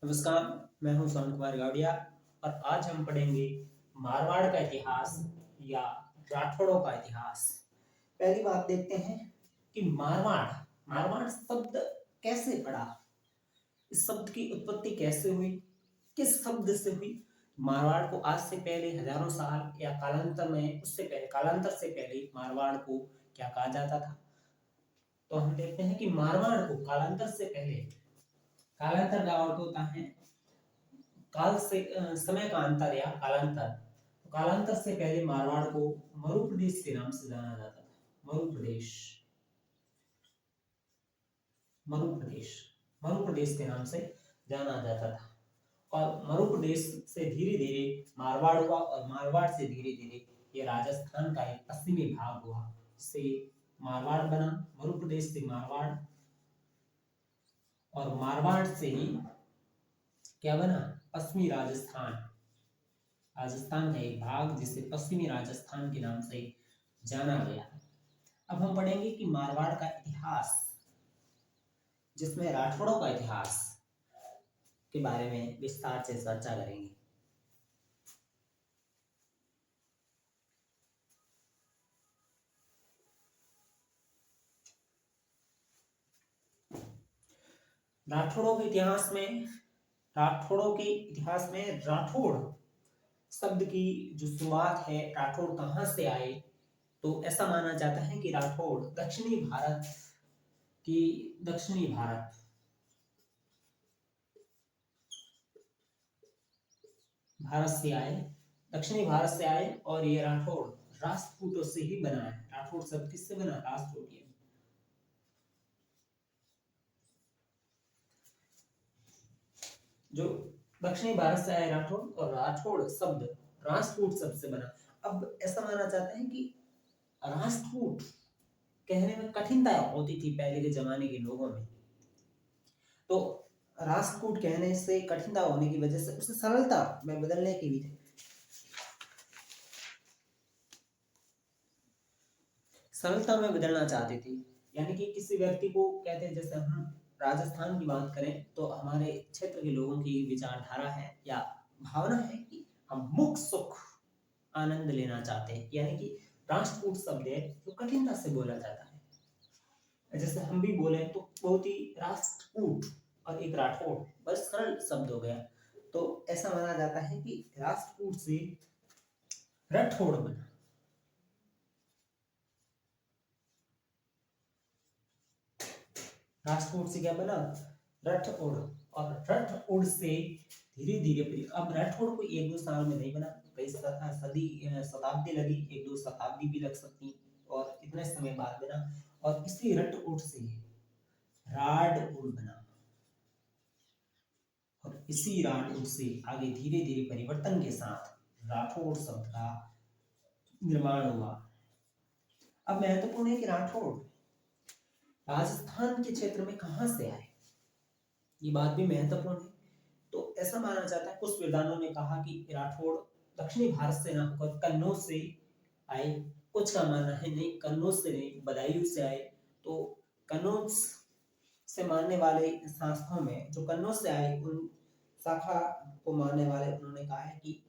नमस्कार, मैं हूं सोन कुमार गावड़िया और आज हम पढ़ेंगे मारवाड़ का इतिहास या राठौड़ों का इतिहास। पहली बात देखते हैं कि मारवाड़ मारवाड़ शब्द कैसे पड़ा, इस शब्द की उत्पत्ति कैसे हुई, किस शब्द से हुई। मारवाड़ को आज से पहले हजारों साल या कालांतर से पहले मारवाड़ को क्या कहा जाता था। तो हम देखते हैं कि मारवाड़ को कालांतर से पहले, कालांतर का अर्थ होता है काल से समय का अंतर या कालांतर। तो कालांतर से पहले मारवाड़ को मरु प्रदेश के नाम से जाना जाता था। मरु प्रदेश, मरु प्रदेश, मरु प्रदेश के नाम से जाना जाता था। और मरु प्रदेश से धीरे धीरे मारवाड़ हुआ और मारवाड़ से धीरे धीरे ये राजस्थान का एक पश्चिमी भाग हुआ, इससे मारवाड़ बना। मरु प्रदेश से मारवाड़ और मारवाड़ से ही क्या बना, पश्चिमी राजस्थान। राजस्थान का एक भाग जिसे पश्चिमी राजस्थान के नाम से जाना गया। अब हम पढ़ेंगे कि मारवाड़ का इतिहास, जिसमें राठौड़ों का इतिहास के बारे में विस्तार से चर्चा करेंगे। राठौड़ों के इतिहास में राठौड़ शब्द की जो शुरुआत है, राठौड़ कहाँ से आए, तो ऐसा माना जाता है कि राठौड़ दक्षिणी भारत से आए, दक्षिणी भारत से आए। और ये राठौड़ राष्ट्रकूटों से ही बना है। राठौड़ शब्द किससे बना, राष्ट्रकूट। जो दक्षिणी भारत से आए राठौड़, और राठौड़ शब्द राष्ट्रकूट शब्द से बना। अब ऐसा माना जाता है कि राष्ट्रकूट कहने में कठिनता होती थी पहले के जमाने के लोगों में। तो राष्ट्रकूट कहने से कठिनता होने की वजह से उसे सरलता में बदलने की भी सरलता में बदलना चाहते थे। यानी कि किसी व्यक्ति को कहते हैं, जैसे हम राजस्थान की बात करें तो हमारे क्षेत्र के लोगों की विचारधारा है या भावना है कि हम मुख सुख आनंद लेना चाहते हैं। यानी कि राष्ट्रकूट शब्द है जो कठिनता से बोला जाता है। जैसे हम भी बोले तो बहुत ही राष्ट्रकूट और एक राठौड़ बस सरल शब्द हो गया। तो ऐसा माना जाता है कि राष्ट्रकूट से राठौड़ बना। राष्ट्रकूट से क्या बना, राठौड़। और राठौड़ से धीरे धीरे, अब राठौड़ को एक दो साल में नहीं बना, कई शताब्दी लगी, एक दो शताब्दी भी लग सकती, और इतने समय बाद बना। और इसी राठौड़ से राठौड़ बना, और इसी राठौड़ से आगे धीरे धीरे परिवर्तन के साथ राठौड़ शब्द का निर्माण हुआ। अब महत्वपूर्ण है कि राठौड़ राजस्थान के क्षेत्र में कहां से आए, ये बात भी महत्वपूर्ण है। तो ऐसा माना जाता है, कुछ विद्वानों ने कहा कि राठौड़ दक्षिणी भारत से ना होकर कन्नौज से आए। कुछ का मानना है नहीं, कन्नौज से नहीं, बदायूं से आए। तो कन्नौज से मानने वाले शासकों में जो कन्नौज से आए, उन शाखा को मानने वाले उन्होंने कहा है कि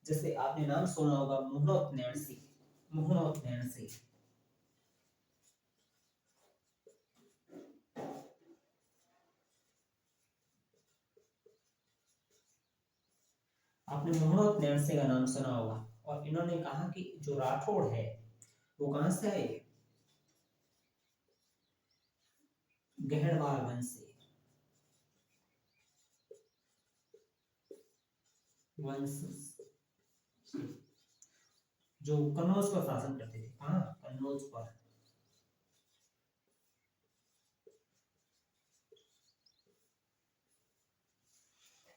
जैसे आपने नाम सुना होगा मुहनोत नैणसी, मुहनोत नैणसी। आपने मोहम्मद नैणसे का नाम सुना होगा। और इन्होंने कहा कि जो राठौड़ है वो कहां से आए, गहड़वाल वंश से, वंश जो कन्नौज पर शासन करते थे। कहां, कन्नौज पर।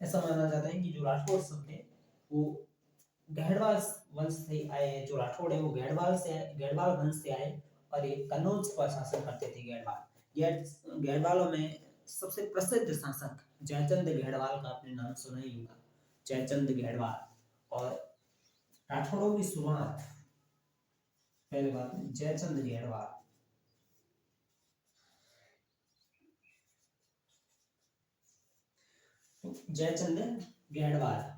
ऐसा माना जाता है कि जो राठौड़ शब्द है वो गहड़वाल वंश से आए हैं। जो राठौड़ है वो गहड़वाल वंश से आए, और ये कन्नौज पर शासन करते थे। गहड़वालों में सबसे प्रसिद्ध शासक जयचंद गहड़वाल का आपने नाम सुना ही होगा, जयचंद गहड़वाल। और राठौड़ों की शुरुआत, पहले बात जयचंद गहड़वाल। तो जयचंद गढ़वाल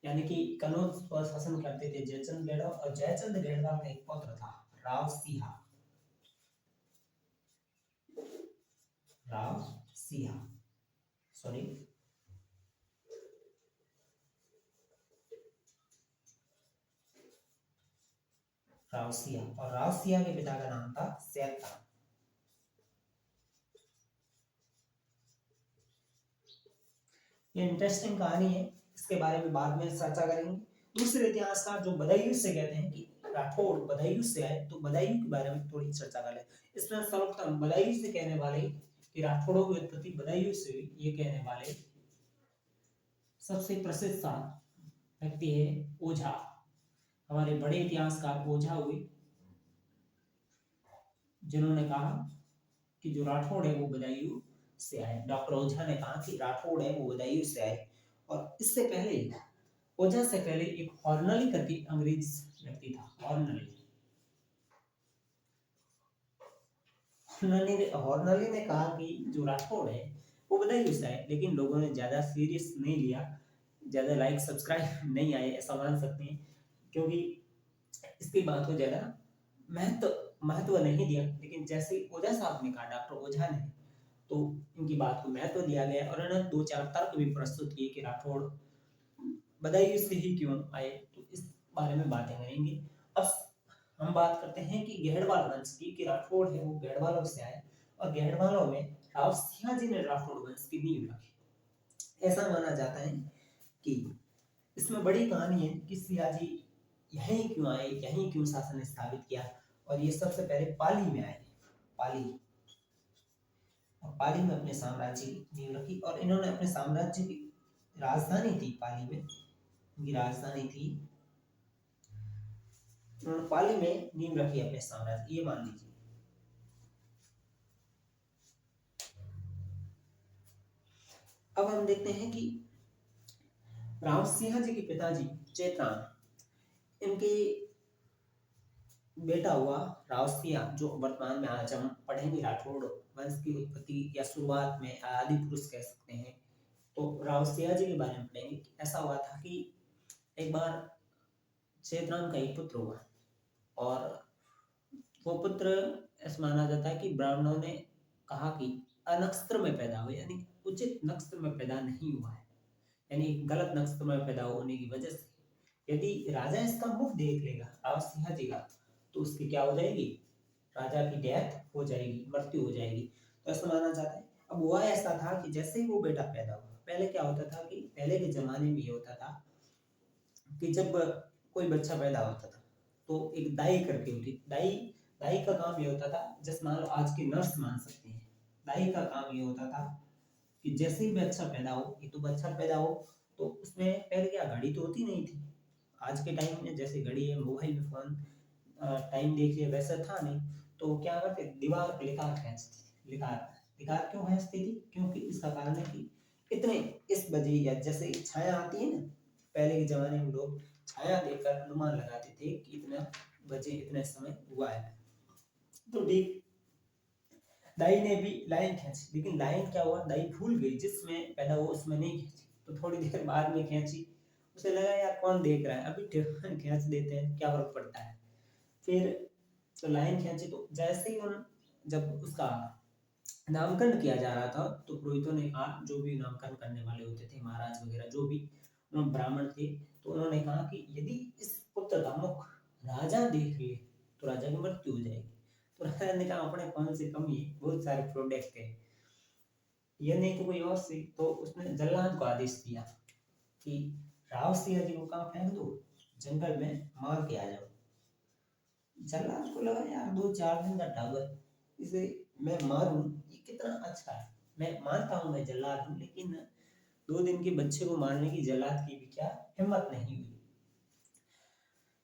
यानी कि कनौज पर शासन करते थे जयचंद गढ़वाल, और जयचंद गढ़वाल का एक पुत्र था राव सिंहा। राव सिंहा, सॉरी, राव सिंहा, और राव सिंहा के पिता का नाम था सैयद खान। ये इंटरेस्टिंग कहानी है, इसके बारे में बाद में चर्चा करेंगे। दूसरे इतिहासकार जो बदायूं से कहते हैं कि राठौड़ बदायूं से आए, तो बदायूं के बारे में थोड़ी चर्चा कर ले। इसमें सर्वप्रथम बदायूं से कहने वाले कि राठौड़ों की उत्पत्ति बदायूं से हुई, ये कहने वाले सबसे प्रसिद्ध व्यक्ति है ओझा। हमारे बड़े इतिहासकार ओझा हुए, जिन्होंने कहा कि जो राठौड़ है वो बदायूं से आए। डॉक्टर ओझा ने कहा कि राठौड़ है वो बदायूं से आए। और इससे पहले, ओझा से पहले एक हॉर्नली करके अंग्रेज व्यक्ति था, हॉर्नली ने कहा कि जो राठौड़ है वो बदायूं से आए, लेकिन लोगों ने ज्यादा सीरियस नहीं लिया, ज्यादा लाइक सब्सक्राइब नहीं आए, ऐसा मान सकते हैं, क्योंकि इसकी बात को ज्यादा महत्व नहीं दिया। लेकिन जैसे ओझा साहब ने कहा, डॉक्टर ओझा ने, तो इनकी बात को महत्व दिया गया और उन्होंने 2-4 तर्क भी प्रस्तुत किए कि राठौड़ बदायूं से ही क्यों आए। तो इस बारे में बातें करेंगे। अब हम बात करते हैं कि गढ़वाल वंश की, कि राठौड़ है वो गढ़वालों से आए, और गढ़वालों में राव सिंहा जी ने राठौड़ वंश की नींव रखी। ऐसा माना जाता है कि इसमें बड़ी कहानी है कि सिंहा जी यहीं क्यों आए, यहीं क्यों शासन स्थापित किया। और ये सबसे पहले पाली में आए, पाली, और पाली में अपने साम्राज्य की नींव रखी। और इन्होंने अपने साम्राज्य की राजधानी थी पाली में, इनकी राजधानी थी, उन्होंने पाली में नींव रखी अपने साम्राज्य, ये मान लीजिए। अब हम देखते हैं कि राव सिंहा जी के पिताजी चेतराम, इनके बेटा हुआ राव सिंहा, जो वर्तमान में आज हम पढ़ेंगे राठौड़ वंश की उत्पत्ति या शुरुआत में आदि पुरुष कह सकते हैं। तो राव सिंहा जी के बारे में पढ़ेंगे। ऐसा हुआ था कि एक बार चेतराम का एक पुत्र हुआ, और वो पुत्र ऐसा माना जाता है कि ब्राह्मणों ने कहा कि अनक्षत्र में पैदा हुआ, यानी उचित नक्षत्र में पैदा नहीं हुआ है, यानी गलत नक्षत्र में पैदा होने की वजह से यदि राजा इसका मुख देख लेगा राव सिंहा जी का, तो उसकी क्या हो जाएगी, राजा की डेथ हो जाएगी, मृत्यु हो जाएगी। तो ऐसा माना जाता है। अब हुआ ऐसा था कि जैसे ही वो बेटा पैदा हुआ, पहले क्या होता था कि पहले के जमाने में ये होता था कि जब कोई बच्चा पैदा होता था तो एक दाई करके होती, दाई का काम ये होता था, जैसे मान लो आज की नर्स मान सकते हैं, दाई का काम ये होता था कि जैसे ही बच्चा पैदा हो, ये तो बच्चा पैदा हो, तो उसमें पहले क्या घड़ी तो होती नहीं थी, आज के टाइम में जैसे घड़ी है, मोबाइल फोन, टाइम देख लिया, वैसा था नहीं। तो क्या करते, दीवार पर लिखार खींचती, लिखार क्यों खींचती थी, क्योंकि इसका कारण है कि इतने इस बजे, या जैसे छाया आती है ना, पहले के जमाने में लोग छाया देखकर अनुमान लगाते थे कि इतना बजे, इतने समय हुआ है। तो ठीक दाई ने भी लाइन खींची, लेकिन लाइन क्या हुआ, दाई भूल गई, जिसमें पैदा हुआ उसमें नहीं खींची। तो थोड़ी देर बाद में खींची, उसे लगा यार कौन देख रहा है, अभी खींच देते हैं, क्या फर्क पड़ता है। फिर तो लाइन खींची, तो जैसे ही जब उसका नामकरण किया जा रहा था, तो पुरोहितों ने कहा, जो भी नामकरण करने वाले होते थे, महाराज वगैरह जो भी ब्राह्मण थे, तो उन्होंने कहा कि यदि इस पुत्र का मुख राजा देख ले तो राजा की मृत्यु हो जाएगी। तो राजा ने कहा अपने कौन से कमी है, बहुत सारे प्रोडक्ट है, ये नहीं तो कोई और से। तो उसने जल्लाद को आदेश दिया कि राव सिंह जी को कहाँ फेंक दो, जंगल में मार के आ जाओ। जल्लाद को लगा यार 2-4 दिन का टावर, इसे मैं मारूं, ये कितना अच्छा है, मैं मानता हूं मैं जल्लाद हूं, लेकिन 2 दिन के बच्चे को मारने की जल्लाद की भी क्या हिम्मत नहीं हुई।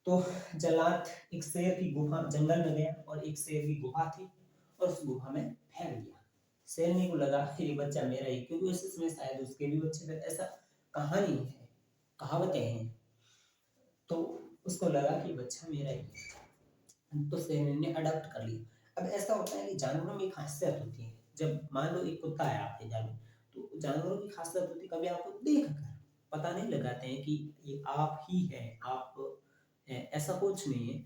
तो जल्लाद एक शेर की गुफा, जंगल में गया, और एक शेर की गुफा थी, और उस गुफा में फेंक दिया। शेरनी को लगा ये बच्चा मेरा ही, क्योंकि उस समय शायद उसके भी बच्चे थे, ऐसा कहानी है, कहावतें हैं। तो उसको लगा कि बच्चा मेरा ही, तो शेरनी ने अडॉप्ट कर लिया। अब ऐसा होता है कि जानवरों में एक खासियत होती है, जब मान लो एक कुत्ता है आपके घर में, तो जानवरों की खासियत होती है, कभी आपको देख कर पता नहीं लगाते हैं कि ये आप ही हैं, आप हैं, ऐसा कुछ नहीं है।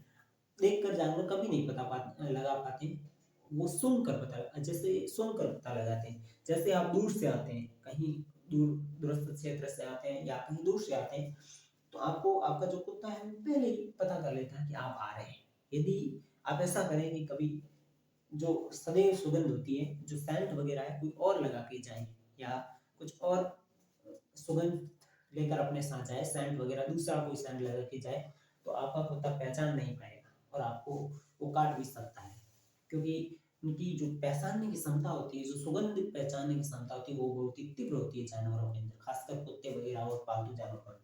देख कर जानवर कभी नहीं लगा पाते हैं। वो जैसे सुनकर पता लगाते हैं। जैसे आप दूर से आते हैं, कहीं दूरस्थ क्षेत्र से आते हैं या कहीं दूर से आते हैं, तो आपको आपका जो कुत्ता है वो पहले ही पता कर लेता है कि आप आ रहे हैं। यदि आप ऐसा करें कि कभी जो सदैव सुगंध होती है, जो सेंट वगैरह है, कोई और लगा के जाए या कुछ और सुगंध लेकर अपने साथ जाए, सेंट वगैरह दूसरा कोई सेंट लगा के जाए, तो आपका कुत्ता पहचान नहीं पाएगा और आपको वो काट भी सकता है। क्योंकि उनकी जो पहचानने की क्षमता होती है, जो सुगंध पहचानने की क्षमता होती है, वो बहुत ही तीव्र होती है जानवरों के अंदर, खासकर कुत्ते वगैरह और पालतू जानवरों में।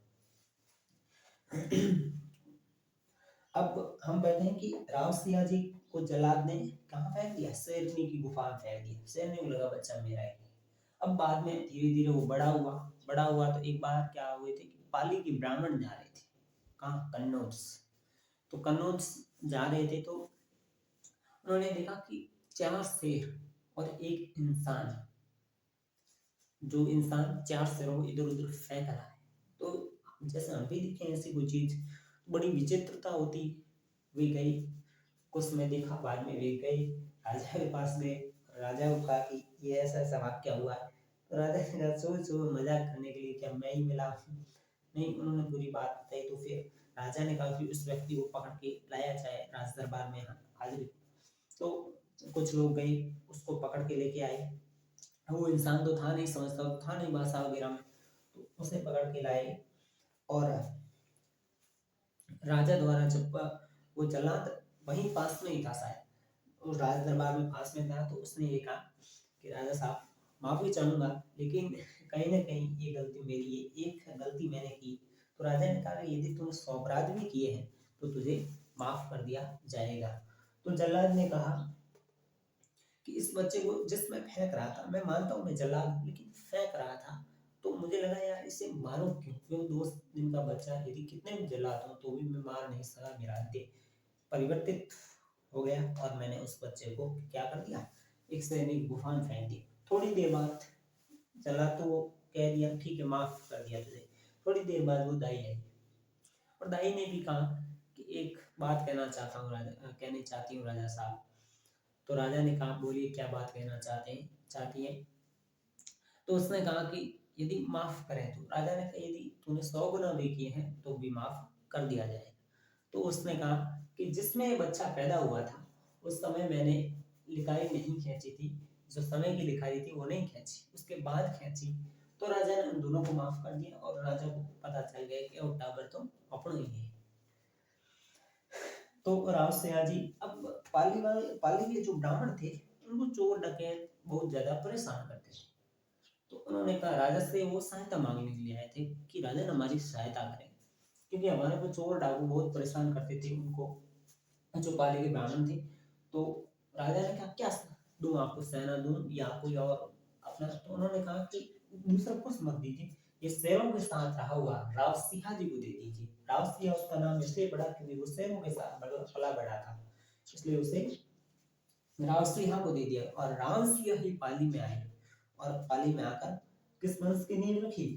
अब हम कहते हैं कि राव सिंह जी को जल्लाद ने कहाँ फेंक दिया? शेरनी की गुफा में फेंक दिया। शेरनी को लगा बच्चा मेरा है। अब बाद में धीरे धीरे वो बड़ा हुआ तो एक बार क्या हुए थे कि पाली के ब्राह्मण जा रहे थे, कहाँ? कन्नौज। तो कन्नौज जा रहे थे तो उन्होंने देखा कि 4 शेर और एक इंसान, जो इंसान 4 शेरों को इधर उधर फेंक रहा है। तो जैसे हम भी दिखे ऐसी कोई चीज, बड़ी विचित्रता होती। वे गई, कुछ में देखा, बाद में वे गई राजा के पास गए, राजा को कहा कि ये ऐसा ऐसा वाक्य हुआ है। तो राजा ने कहा सोच मजाक करने के लिए क्या मैं ही मिला? नहीं, उन्होंने पूरी बात बताई। तो फिर राजा ने कहा कि उस व्यक्ति को पकड़ के लाया जाए राज दरबार में हाजिर। तो कुछ लोग गए, उसको पकड़ के लेके आए। वो इंसान तो था नहीं, समझता तो था नहीं भाषा वगैरह में, तो उसे पकड़ के लाए। और राजा द्वारा जब वो जल्लाद वहीं पास में ही था शायद, उस राज दरबार में पास में था, तो उसने ये कहा कि राजा साहब माफी चाहूंगा, लेकिन कहीं ना कहीं ये गलती मेरी है, एक गलती मैंने की। तो राजा ने कहा यदि तूने 100 अपराध भी किए हैं तो तुझे माफ कर दिया जाएगा। तो जल्लाद ने कहा कि इस बच्चे को जिसमें फेंक रहा था, मैं मानता हूँ मैं जल्लाद हूँ, लेकिन फेंक रहा था तो मुझे लगा यार इसे मारो क्यों, क्यों 2 दिन का बच्चा, यदि कितने भी जल्लाद हो तो भी मैं मार नहीं सका। मेरा दिल परिवर्तित हो गया और मैंने उस बच्चे को क्या कर दिया, एक सैनिक गुफा में फेंक दिया। थोड़ी देर बाद चला तो वो कह दिया ठीक है माफ कर दिया तुझे। थोड़ी देर बाद वो दाई आई और दाई ने भी कहा कि एक बात कहनी चाहती हूँ राजा साहब। तो राजा ने कहा बोलिए क्या बात कहना चाहती हैं? तो उसने कहा कि यदि माफ करें, तो राजा ने कहा यदि तूने 100 गुना भी किए हैं तो भी माफ कर दिया जाए। तो उसने कहा कि जिसमें बच्चा पैदा हुआ था उस समय मैंने लिखाई नहीं खींची थी, जो समय की लिखाई थी वो नहीं खींची, उसके बाद खींची। तो राजा ने उन दोनों को माफ कर दिया और राजा को पता चल गया कि ओ टाबर तो अपनों ही है। तो राव सिंह जी अब पाली के जो ब्राह्मण थे उनको चोर डकैत बहुत ज्यादा परेशान करते थे। तो उन्होंने कहा राजा से वो सहायता मांगने के लिए आए थे कि राजन हमारी सहायता करें, क्योंकि हमारे को चोर डाकू बहुत परेशान करते थे उनको, जो पाली के ब्राह्मण थे। तो राजा ने कहा क्या दूं आपको, सेना दूं या कोई और अपना? तो उन्होंने कहा कि दूसरा कुछ मत दीजिए, ये शेरों के साथ रहा हुआ राव सिंह जी को दे दीजिए। राव सिंह उसका नाम इसलिए पड़ा क्योंकि वो शेरों के साथ पला बड़ा था, इसलिए उसे राव सिंह को दे दिया। और राम सिंह ही पाली में आए और पाली में आकर किस वंश की नींव रखी?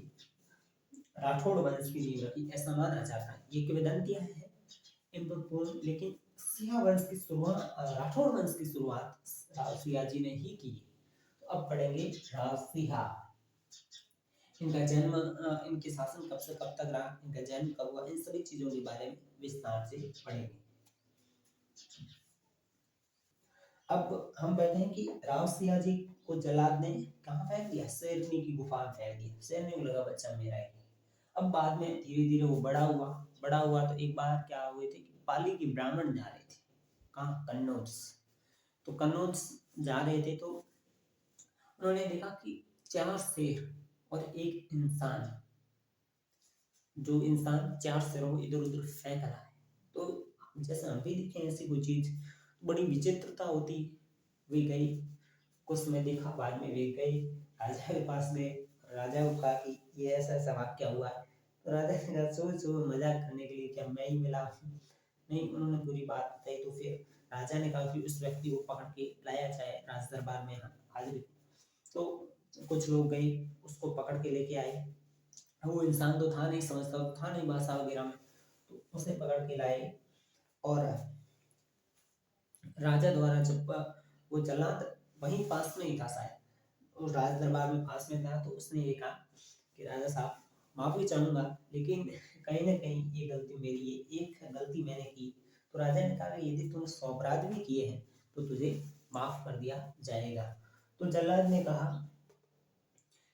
राठौड़ वंश की नींव रखी, ऐसा माना जाता है। ये किंवदंतियां हैं महत्वपूर्ण, लेकिन सिंह वंश की शुरुआत, राठौड़ वंश की शुरुआत राव सिंह जी ने ही की। तो अब पढ़ेंगे राव सिंह, इनका जन्म, इनके शासन कब से कब तक रहा, इनका जन्म कब हुआ, इन सभी चीजों के बारे में विस्तार से पढ़ेंगे। अब हम कहते हैं कि राव सिंह जी को जल्लाद ने कहाँ फेंक दिया? शेरनी की गुफा में फेंक दिया। शेरनी को लगा बच्चा मेरा है। अब बाद में धीरे धीरे वो बड़ा हुआ तो एक बार क्या हुए थे कि पाली के ब्राह्मण जा रहे थे, कहाँ? कन्नौज। तो कन्नौज जा रहे थे तो उन्होंने देखा कि 4 शेर और एक इंसान, जो इंसान 4 शेरों को इधर उधर फेंक रहा है। तो जैसे हम भी दिखे ऐसी कोई चीज, बड़ी विचित्रता होती। वे गई, कुछ में देखा, बाद में वे गई राजा के पास गए, राजा को कहा कि ये ऐसा ऐसा वाक्य हुआ है। तो राजा ने कहा सोच मजाक करने के लिए क्या मैं ही मिला? नहीं, उन्होंने पूरी बात बताई। तो फिर राजा ने कहा कि उस व्यक्ति को पकड़ के लाया जाए राज दरबार में हाजिर। तो कुछ लोग गए, उसको पकड़ के लेके आए। वो इंसान तो था नहीं, समझता तो था नहीं भाषा वगैरह में, तो उसे पकड़ के लाए। और राजा द्वारा जब वो जल्लाद वहीं पास में ही था शायद, उस राज दरबार में पास में था, तो उसने ये कहा कि राजा साहब माफी चाहूंगा, लेकिन कहीं ना कहीं ये गलती मेरी है, एक गलती मैंने की। तो राजा ने कहा कि यदि तूने 100 अपराध भी किए हैं तो तुझे माफ कर दिया जाएगा। तो जल्लाद ने कहा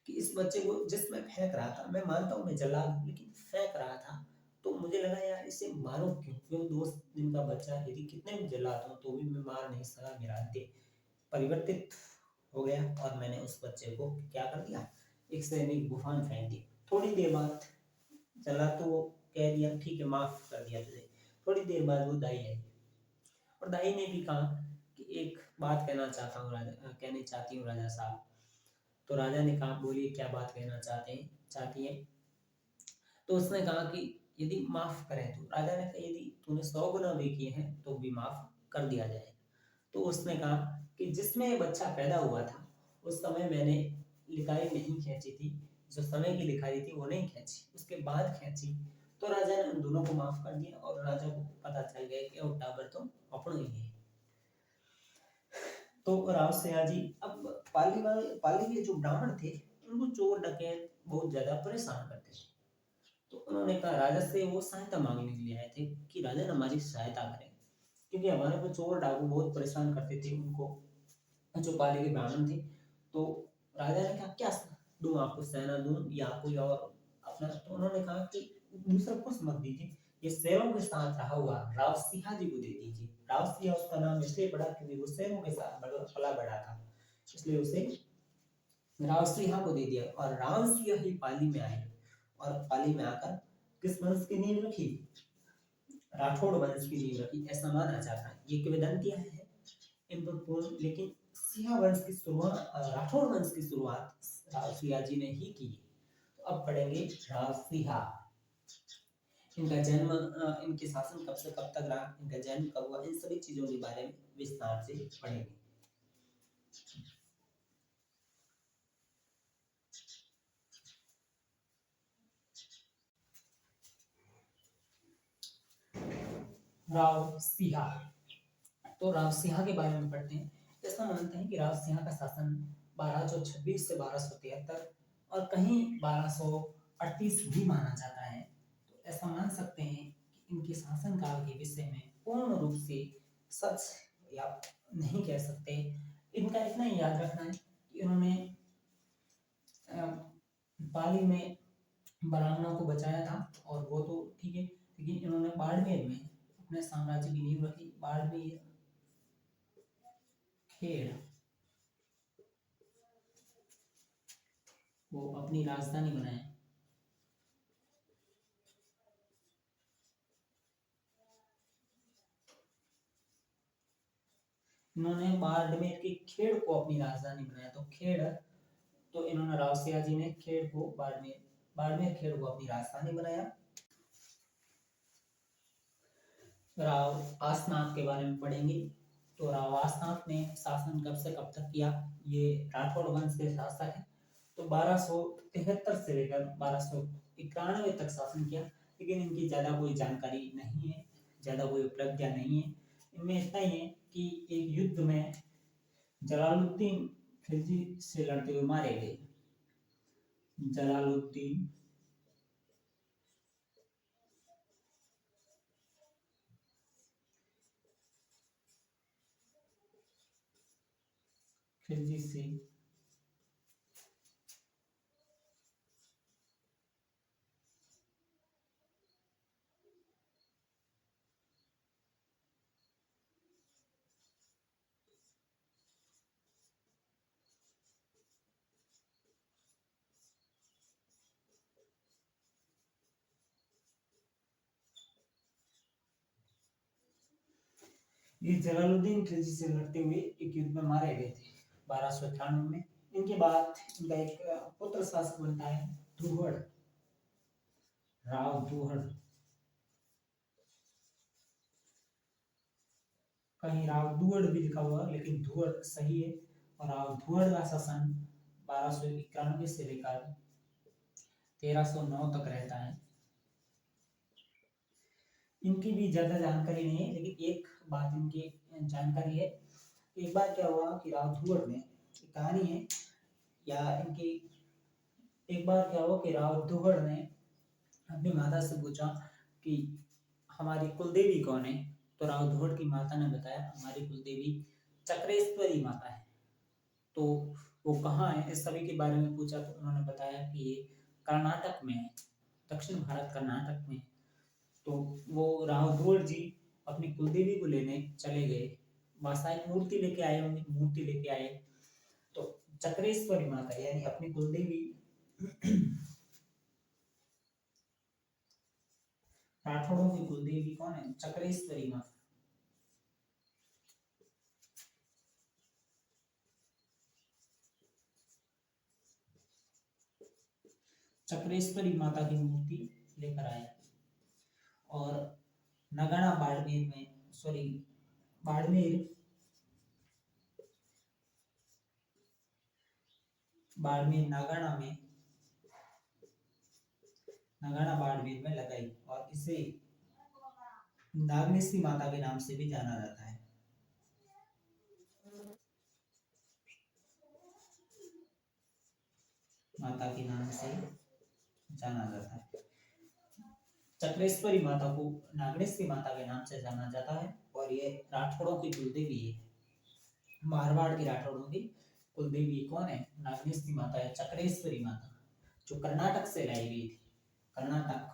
कि इस बच्चे को जिसमें फेंक रहा था, मैं मानता हूँ मैं जल्लाद हूँ, लेकिन फेंक रहा था तो मुझे लगा यार इसे मारो क्यों, क्यों 2 दिन का बच्चा, यदि कितने भी जल्लाद हो तो भी मैं मार नहीं सका। मेरा अंत्य परिवर्तित हो गया और मैंने उस बच्चे को क्या कर दिया, एक सैनिक गुफा में फेंक दिया। थोड़ी देर बाद चला तो वो कह दिया ठीक है माफ कर दिया तुझे। थोड़ी देर बाद वो दाई आई और दाई ने भी कहा कि एक बात कहना चाहता हूँ राजा, कहनी चाहती हूँ राजा साहब। तो राजा ने कहा बोलिए क्या बात कहना चाहती है। तो उसने कहा कि यदि माफ करें, तो राजा ने कहा यदि तूने 100 गुना भी किए हैं तो भी माफ कर दिया जाए। तो उसने कहा कि जिसमें ये बच्चा पैदा हुआ था उस समय मैंने लिखाई नहीं खींची थी, जो समय की लिखाई थी वो नहीं खींची, उसके बाद खींची। तो राजा ने उन दोनों को माफ कर दिया और राजा को पता चल गया कि वो टाबर तो अपनों ही है। तो राव सिंह जी अब पाली के जो ब्राह्मण थे उनको चोर डकैत बहुत ज्यादा परेशान करते थे। तो उन्होंने कहा राजा से वो सहायता मांगने के लिए आए थे कि राजन हमारी सहायता करें, क्योंकि हमारे को चोर डाकू बहुत परेशान करते थे उनको, जो पाली के ब्राह्मण थे। तो राजा ने कहा क्या दूं आपको, सेना दूं या कोई और अपना। तो उन्होंने कहा कि दूसरा कुछ मत दीजिए, ये शेरों के साथ रहा हुआ राव सिंह जी को दे दीजिए। राव सिंह उसका नाम इसलिए पड़ा क्योंकि वो शेरों के साथ पला बड़ा था, इसलिए उसे राव सिंह को दे दिया। और राम सिंह ही पाली में आए और पाली में आकर किस वंश की नींव रखी, राठौड़ वंश की नींव रखी, ऐसा माना जाता है। ये किंवदंतियां हैं इनपुट, लेकिन सिंह वंश की शुरुआत, राठौड़ वंश की शुरुआत राव सिंह जी ने ही की। तो अब पढ़ेंगे राव सिंह, इनका जन्म, इनके शासन कब से कब तक रहा, इनका जन्म कब हुआ, इन सभी चीजों के बारे में विस्तार से पढ़ेंगे। राव सिंह, तो राव सिंह के बारे में पढ़ते हैं। ऐसा मानते हैं कि राव सिंह का शासन 1226 से 1273 और कहीं 1238 भी माना जाता है। तो ऐसा मान सकते हैं कि इनके शासन काल के विषय में पूर्ण रूप से सच या नहीं कह सकते। इनका इतना ही याद रखना है कि इन्होंने पाली में ब्राह्मणों को बचाया था, और वो तो ठीक है, लेकिन इन्होंने बाड़मेर में अपने साम्राज्य की नींव रखी। बाड़मेर खेड़ को अपनी राजधानी बनाया। इन्होंने बाड़मेर के खेड़ को अपनी राजधानी बनाया। तो खेड़, तो इन्होंने राव सिंह जी ने खेड़ को बाड़मेर बाड़मेर खेड़ को अपनी राजधानी बनाया। राव आसनाथ के बारे में पढ़ेंगे। तो राव आसनाथ ने शासन कब से कब तक किया, ये राठौड़ वंश के शासक है। तो 1273 से लेकर 1291 तक शासन किया, लेकिन इनकी ज्यादा कोई जानकारी नहीं है, ज्यादा कोई उपलब्धियां नहीं है। इनमें इतना ही है कि एक युद्ध में जलालुद्दीन खिलजी से लड़ते हुए मारे गए। जलालुद्दीन खिलजी से ये जलालुद्दीन खिलजी से लड़ते हुए एक युद्ध में मारे गए थे 1291 में। इनके बाद इनका एक पुत्र शासक बनता है दुहड़, राव दुहड़। कहीं राव दुहड़ भी लिखा हुआ है, लेकिन धुअड़ सही है। और राव धुअड़ का शासन 1291 से लेकर 1309 तक रहता है। इनकी भी ज्यादा जानकारी नहीं है, लेकिन एक बात इनकी जानकारी है। एक बार क्या हुआ कि राव धुवड़ ने, कहानी है या इनकी, एक बार क्या हुआ कि राव धुवड़ ने अपनी माता से पूछा कि हमारी कुलदेवी कौन है। तो राव धुवड़ की माता ने बताया हमारी कुलदेवी चक्रेश्वरी माता है। तो वो कहाँ है, इस सभी के बारे में पूछा तो उन्होंने बताया कि ये कर्नाटक में है, दक्षिण भारत कर्नाटक में। तो वो राव धुवड़ जी अपनी कुलदेवी को लेने चले गए, वहां शायद मूर्ति लेके आए होंगे, मूर्ति लेके आए तो चक्रेश्वरी माता यानी अपनी कुलदेवी राठौड़ों की कुलदेवी कौन है, चक्रेश्वरी माता। चक्रेश्वरी माता की मूर्ति लेकर आए और नगाड़ा बाड़मेर में, सॉरी बाड़मेर बाड़मेर नागाड़ा में, नगाड़ा बाड़मेर में लगाई और इसे नागनेश्वरी माता के नाम से भी जाना जाता है। माता के नाम से जाना जाता है। चक्रेश्वरी माता को नागनेश्वरी माता के नाम से जाना जाता है और ये राठौड़ों की कुलदेवी है। मारवाड़ के राठौड़ों की कुलदेवी कौन है, नागनेश्वरी माता या चक्रेश्वरी माता, जो कर्नाटक से लाई गई थी। कर्नाटक,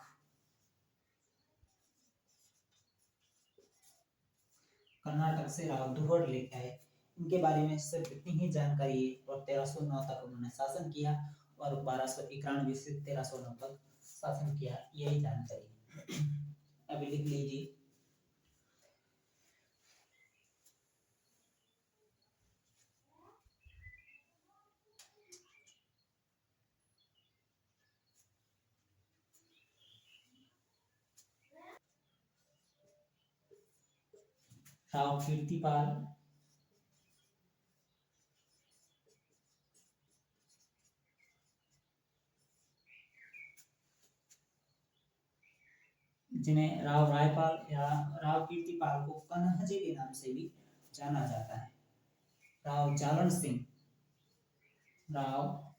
कर्नाटक से राव धुवड़ लेके आए। इनके बारे में सिर्फ इतनी ही जानकारी है और 1309 तक उन्होंने शासन किया और 1291 से 1309 तक शासन किया, यही जानकारी। अभी लिख लीजिए। राव कीर्तिपाल, जिन्हें राव रायपाल या राव कीर्तिपाल को कन्हजे के नाम से भी जाना जाता है। राव जालन सिंह, राव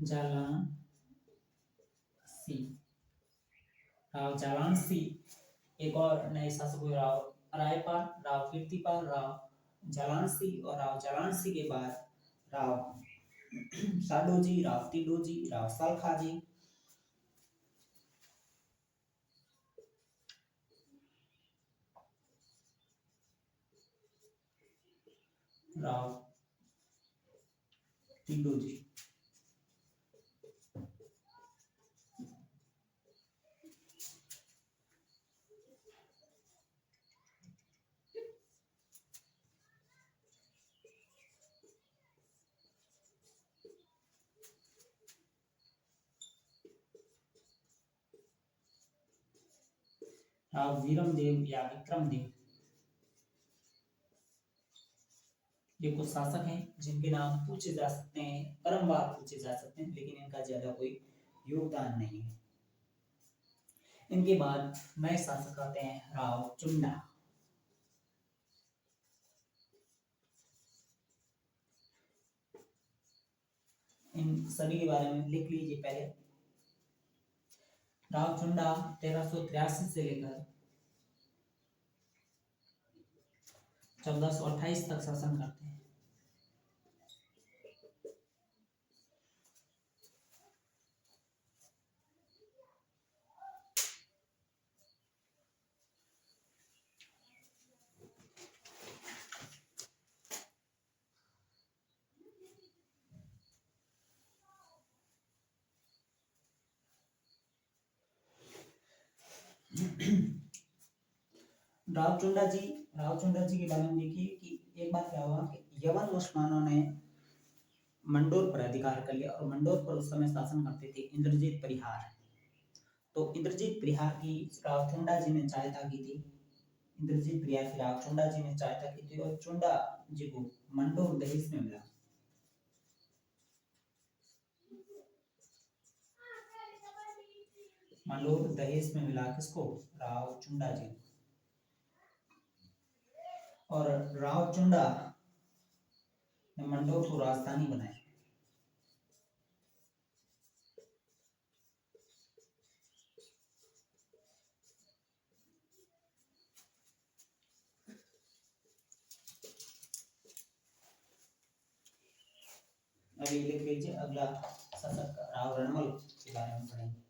जालन सिंह, राव जालन सिंह। एक और नए शासक हुए राव रायपाल, राव कीर्तिपाल, राव जालन सिंह और राव जालन सिंह के बाद राव साडोजी, राव तिडोजी, राव सलखाजी, राव तिडोजी। राव वीरम देव या विक्रम देव, ये कुछ शासक हैं जिनके नाम पूछे जा सकते हैं, क्रमवार पूछे जा सकते हैं, लेकिन इनका ज्यादा कोई योगदान नहीं है। इनके बाद नए शासक आते हैं राव चुंडा। इन सभी के बारे में लिख लीजिए पहले। राव चुंडा 1383 से लेकर 1428 तक शासन करते हैं। रावचुंडा जी, रावचुंडा जी के बारे में देखिए कि एक बार क्या हुआ कि यवन मुसलमानों ने मंडोर पर अधिकार कर लिया और मंडोर पर उस समय शासन करते थे इंद्रजीत परिहार। तो इंद्रजीत परिहार की रावचुंडा जी ने सहायता की थी, इंद्रजीत परिहार की रावचुंडा जी ने सहायता की थी और चुंडा जी को मंडोर दहेज में मिला। मंडोर दहेज में मिला किसको? राव चुंडा जी। और राव चुंडा ने मंडोर को राजधानी बनाया। अभी लिख लीजिए, अगला शासक राव रणमल के बारे में पढ़ेंगे।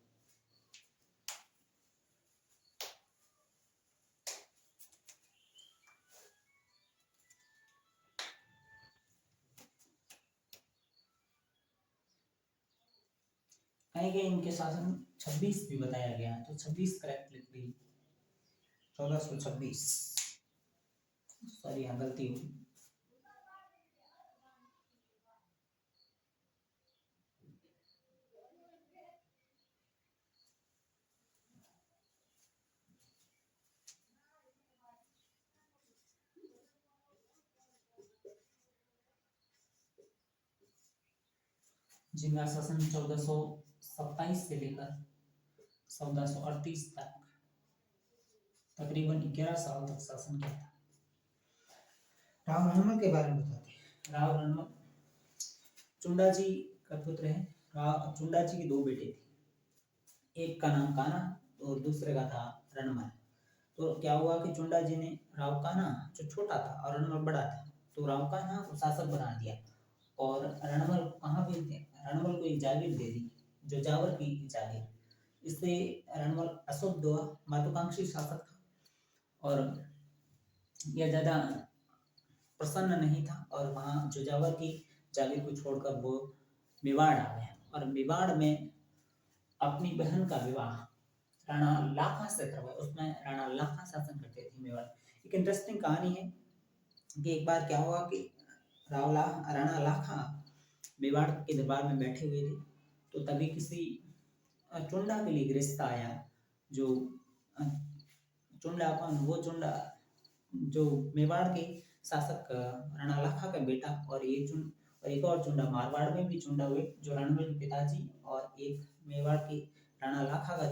कहीं कहीं इनके शासन 26 भी बताया गया है, तो 26 करेक्ट लिख दी। 1426, सॉरी यहाँ गलती हुई। जिनका शासन 1427 से लेकर 1438 तक तकरीबन 11 साल तक शासन किया था। राव रणमल के बारे में बताते हैं। राव रणमल चुंडा जी का पुत्र है। राव चुंडा जी के दो बेटे थे, एक का नाम कान्हा और दूसरे का था रणमल। तो क्या हुआ कि चुंडा जी ने राव कान्हा जो छोटा था और रणमल बड़ा था, तो राव कान्हा को शासक बना दिया और रणमल कहाँ भेज दिया? रणमल को एक जागीर दे दी, जो जावर की जागीर। इससे रणमल अशुद्ध हुआ, महत्वाकांक्षी शासक था और यह ज्यादा प्रसन्न नहीं था और वहाँ जो जावर की जागीर को छोड़कर वो मेवाड़ आ गया और मेवाड़ में अपनी बहन का विवाह राणा लाखा से करवाया। उसमें राणा लाखा शासन करते थे मेवाड़। एक इंटरेस्टिंग कहानी है कि एक बार क्या हुआ कि राणा लाखा मेवाड़ के दरबार में बैठे हुए थे, तो तभी किसी चुंडा के लिए रिश्ता आया। जो चुंडा कौन? वो चुंडा जो मेवाड़ के शासक राणा लाखा का बेटा और एक और चुंडा, मारवाड़ में भी चुंडा हुए जो रणमल के पिताजी, और एक मेवाड़ के राणा लाखा का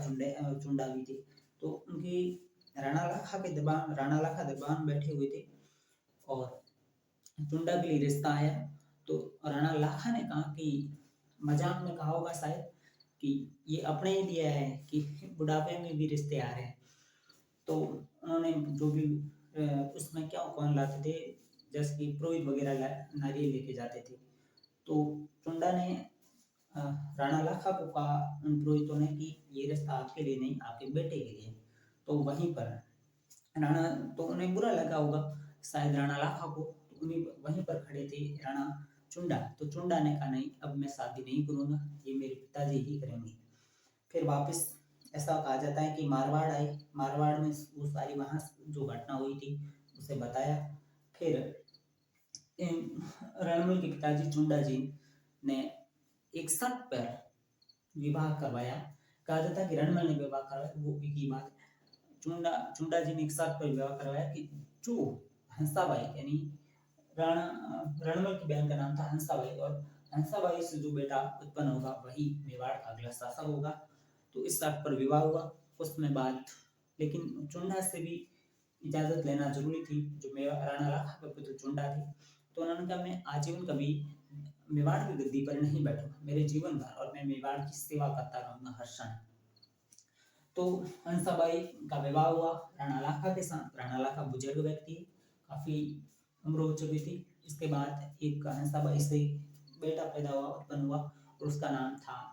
चुंडा भी थे। तो उनके राणा लाखा दरबार में बैठे हुए थे और चुंडा के लिए रिश्ता आया। तो राणा लाखा ने कहा कि मजाक में कहा होगा शायद कि ये अपने ही लिए है कि बुढ़ापे में भी रिश्ते आ रहे हैं। तो उन्होंने जो भी उसमें क्या कौन लाते थे, जैसे कि पुरोहित वगैरह नारियल लेके जाते थे। तो चुंडा ने राणा लाखा को कहा उन पुरोहितों ने कि ये रिश्ता आपके लिए नहीं, आपके बेटे के लिए। तो वहीं पर राणा, तो उन्हें बुरा लगा होगा शायद राणा लाखा को, तो उन्हीं वहीं पर खड़े थे राणा चुंडा। तो चुंडा ने कहा नहीं, अब मैं शादी नहीं करूंगा, ये मेरे पिताजी ही करेंगे। फिर वापस ऐसा कहा जाता है कि मारवाड़ आए, मारवाड़ में वो सारी वहाँ जो घटना हुई थी उसे बताया। फिर रणमल के पिताजी चुंडा जी ने एक शर्त पर विवाह करवाया। कहा जाता है कि रणमल ने विवाह करवाया, वो एक ही बात। चुंडा जी ने एक शर्त पर विवाह करवाया कि जो हंसाबाई यानी रणमल की बहन का नाम था हंसाबाई, और हंसाबाई से जो बेटा उत्पन्न होगा वही मेवाड़ का अगला शासक होगा। तो इस शर्त पर विवाह हुआ। उसमें बाद लेकिन चुंडा से भी इजाजत लेना जरूरी थी, जो राणा लाखा के पुत्र चुंडा थे। तो उन्होंने कहा मैं आजीवन कभी मेवाड़ की गद्दी पर नहीं बैठूंगा, मेरे जीवन भर, और मैं मेवाड़ की सेवा करता रहूंगा हर क्षण। तो हंसाबाई का विवाह हुआ राणा लाखा के साथ। राणा लाखा बुजुर्ग व्यक्ति, काफी उम्र हो चुकी थी। इसके बाद एक हंसाबाई से बेटा पैदा हुआ, उत्पन्न हुआ, और उसका नाम था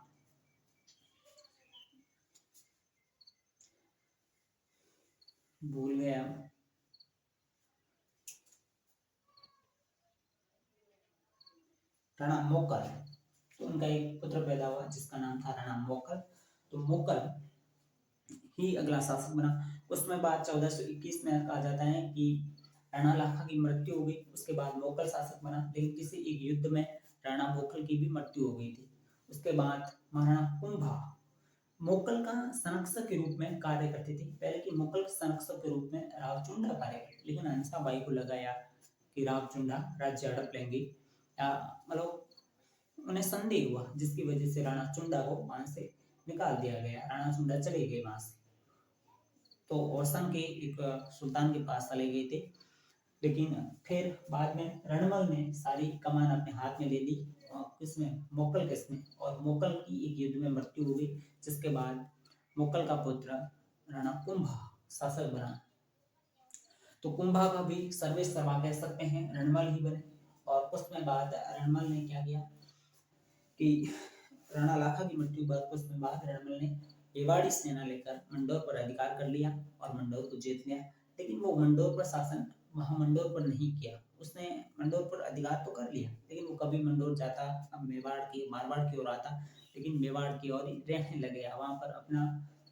भूल गया, राणा मोकल। तो उनका एक पुत्र पैदा हुआ जिसका नाम था राणा मोकल। तो मोकल ही अगला शासक बना। उसमें बाद 1421 में कहा जाता है कि राणा लाखा की मृत्यु हो गई, उसके बाद मोकल शासक बना, लेकिन किसी एक युद्ध में राणा मोकल की भी मृत्यु हो गई थी। उसके बाद महाराणा कुंभा मोकल का संरक्षक के रूप में कार्य करते थे। पहले की मोकल संरक्षक के रूप में राव चुंडा कार्य करते, लेकिन हंसाबाई को लगाया कि रावचुंडा राज्य हड़प लेंगे, या मतलब उन्हें संदेह हुआ, जिसकी वजह से राणा चुंडा को वहां से निकाल दिया गया। राणा चुंडा चले गए वहां से, तो ओरछा के एक सुल्तान के पास चले गए थे। लेकिन फिर बाद में रणमल ने सारी कमान अपने हाथ में ले ली, किसमें, मोकल किसमें, और मोकल की एक युद्ध में मृत्यु हो गई, जिसके बाद मोकल का पुत्र राणा कुंभा शासक बना। तो कुंभा का भी सर्वे सर्वा कह सकते हैं रणमल ही बने। और उसमें बाद रणमल ने क्या किया कि राणा लाखा की मृत्यु बाद कुछ समय बाद रणमल ने मेवाड़ी सेना लेकर मंडोर पर अधिकार कर लिया और मंडोर को जीत लिया। लेकिन वो मंडोर पर शासन वहां मंडोर पर नहीं किया, उसने मंडोर पर अधिकार तो कर लिया, लेकिन वो कभी मंडोर जाता, अब मेवाड़ की मारवाड़ की ओर आता, लेकिन मेवाड़ की ओर ही रहने लग गया, वहां पर अपना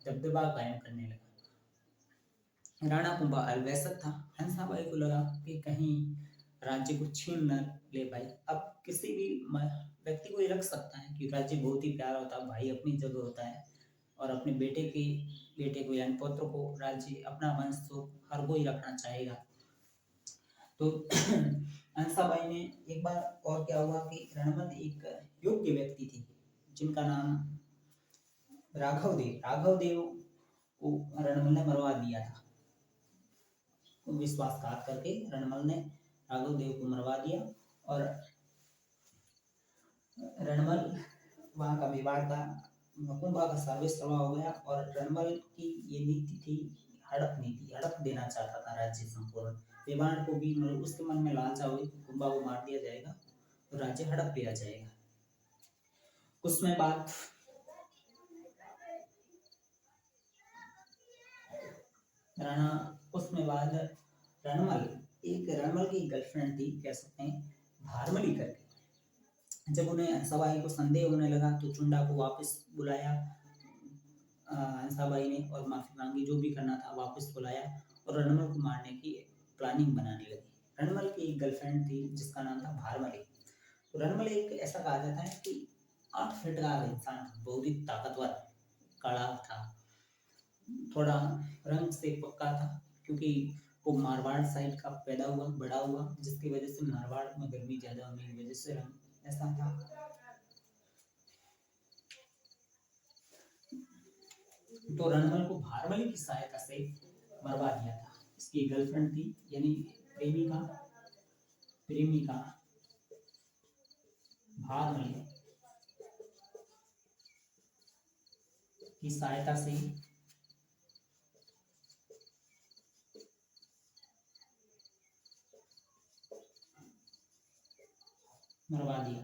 दबदबा कायम करने लगा। राणा कुंभा अलवैसक था। हंसाबाई को लगा कि कहीं राज्य को छीन न ले पाए। अब किसी भी व्यक्ति को ये लग सकता है कि राज्य बहुत ही प्यारा होता है, भाई अपनी जगह होता है, और अपने बेटे को यानी पुत्र को राज्य, अपना वंश तो हर कोई रखना चाहेगा। तो हंसाबाई ने एक बार और क्या हुआ कि रणमल एक योग्य व्यक्ति थे जिनका नाम राघव देव को रणमल ने मरवा दिया था। विश्वासघात करके रणमल ने राघव देव को मरवा दिया, और रणमल वहां का मेवाड़ का कुंभा का सर्वे सर्वा हो गया। और रणमल की ये नीति थी हड़प नीति, हड़प देना चाहता था राज्य संपूर्ण। मेवाड़ को भी उसके मन में लालसा हुई, कुंभा को मार दिया जाएगा तो राज्य हड़प लिया जाएगा। कुछ समय बाद रणमल की गर्लफ्रेंड थी, कह सकते हैं भारमली करके। जब उन्हें हंसाबाई को संदेह होने लगा तो चुंडा को वापस बुलाया हंसाबाई ने, और माफी मांगी, जो भी करना था वापस बुलाया, और रणमल को मारने की प्लानिंग बनाने लगी। रणमल की एक गर्लफ्रेंड थी जिसका नाम था भारमली। तो रणमल एक ऐसा कहा जाता है कि 8 फीट का इंसान था, बहुत ही ताकतवर, काला था, थोड़ा रंग से पक्का था, क्योंकि वो मारवाड़ साइड का पैदा हुआ बड़ा हुआ, जिसकी वजह से मारवाड़ में गर्मी ज्यादा होने की वजह से रंग ऐसा था। तो रणमल को भारमली की सहायता से मरवा दिया था। इसकी गर्लफ्रेंड थी, यानी प्रेमिका भारमली की सहायता से मरवा दिया।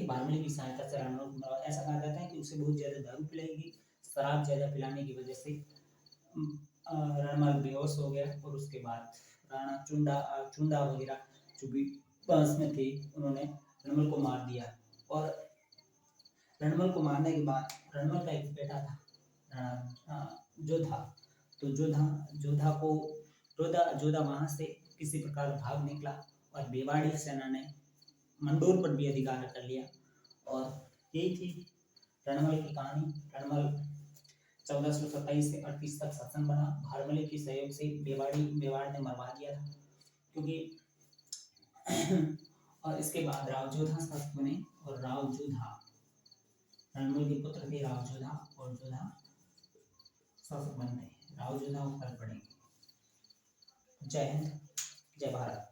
भारमली की सहायता से रणमल को मरवा। ऐसा कहा जाता है कि उसे बहुत ज्यादा दारू पिलाई, शराब ज्यादा पिलाने की वजह से रणमल बेहोश हो गया, और उसके बाद राणा चुंडा वगैरह जो भी पास में थे उन्होंने रणमल को मार दिया। और रणमल को मारने के बाद रणमल का एक बेटा था जोधा। तो जोधा वहां से किसी प्रकार भाग निकला, और मेवाड़ी सेना ने मंडोर पर भी अधिकार कर लिया। और यही थी रणमल की कहानी। रणमल 1427 से 38 तक शासन बना। भारमली के सहयोग से मेवाड़ ने मरवा दिया था, क्योंकि और इसके बाद रावजोधा शासक बने, और रावजोधा रणमल के पुत्र थे, रावजोधा, और जोधा शासक बन गए। रावजोधा ऊपर पड़ेंगे। जय हिंद, जय भारत।